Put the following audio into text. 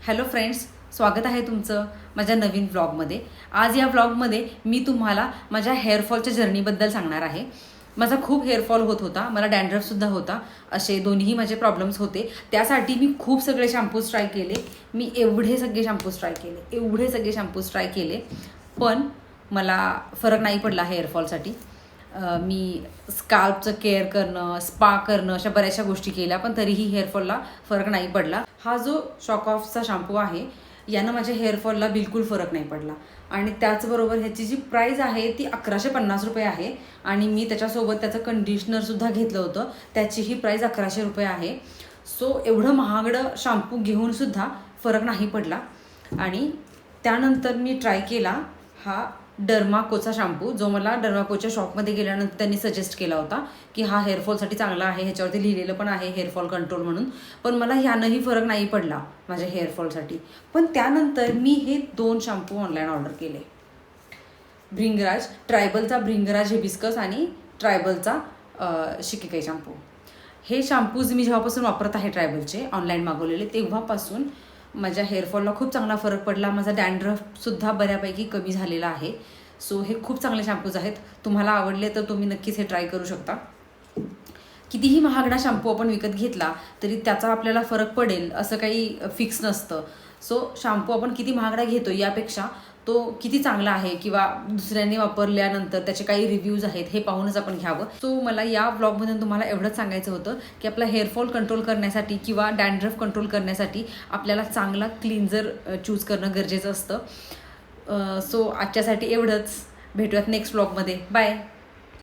Hello friends, स्वागत आहे तुमचं माझ्या नवीन व्लॉगमध्ये। आज या व्लॉगमध्ये मी तुम्हाला माझ्या हेअरफॉलच्या जर्नीबद्दल सांगणार आहे। माझा खूप हेअरफॉल होत होता, मला डॅन्ड्रफसुद्धा होता, असे दोन्ही माझे प्रॉब्लेम्स होते। त्यासाठी मी खूप सगळे शॅम्पूज ट्राय केले, मी एवढे सगळे शॅम्पूज ट्राय केले, पण मला फरक नाही पडला हेअरफॉलसाठी। मी स्काल्पचं केअर करणं, स्पा करणं, अशा बऱ्याचशा गोष्टी केल्या, पण तरीही हेअरफॉलला फरक नाही पडला। हा जो शॉक ऑफचा शॅम्पू आहे यानं माझ्या हेअरफॉलला बिलकुल फरक नाही पडला। आणि त्याचबरोबर ह्याची जी प्राईस आहे ती 1150 रुपये आहे। आणि मी त्याच्यासोबत त्याचं कंडिशनरसुद्धा घेतलं होतं, त्याचीही प्राईस 1100 रुपये आहे। सो एवढं महागडं शॅम्पू घेऊनसुद्धा फरक नाही पडला। आणि त्यानंतर मी ट्राय केला हा डर्माकोचा शॅम्पू, जो मला डर्माकोच्या शॉपमध्ये गेल्यानंतर त्यांनी सजेस्ट केला होता की हा हेअरफॉलसाठी चांगला आहे, ह्याच्यावरती लिहिलेलं पण आहे हेअरफॉल कंट्रोल म्हणून। पण मला ह्यानंही फरक नाही पडला माझ्या हेअरफॉलसाठी। पण त्यानंतर मी हे 2 शॅम्पू ऑनलाईन ऑर्डर केले, भृंगराज, ट्रायबलचा भृंगराज हिबिस्कस आणि ट्रायबलचा शिकेकाई शॅम्पू। हे शॅम्पूज मी जेव्हापासून वापरत आहे ट्रायबलचे, ऑनलाईन मागवलेले, तेव्हापासून माझ्या हेअरफॉलला खूप चांगला फरक पडला। माझा डॅन्ड्रफसुद्धा बऱ्यापैकी कमी झालेला आहे। सो हे खूप चांगले शॅम्पूज आहेत, तुम्हाला आवडले तर तुम्ही नक्कीच हे ट्राय करू शकता। कितीही महागडा शॅम्पू आपण विकत घेतला तरी त्याचा आपल्याला फरक पडेल असं काही फिक्स नसतं। सो शॅम्पू आपण किती महागडा घेतो यापेक्षा तो किती चांगला आहे किंवा दुसऱ्यांनी वापरल्यानंतर त्याचे काही रिव्ह्यूज आहेत हे पाहूनच आपण घ्यावं। सो मला या व्लॉगमधून तुम्हाला एवढंच सांगायचं होतं की आपला हेअरफॉल कंट्रोल करण्यासाठी किंवा डॅन्ड्रफ कंट्रोल करण्यासाठी आपल्याला चांगला क्लिन्झर चूज करणं गरजेचं असतं। सो आजच्यासाठी एवढंच, भेटूयात नेक्स्ट व्लॉगमध्ये, बाय।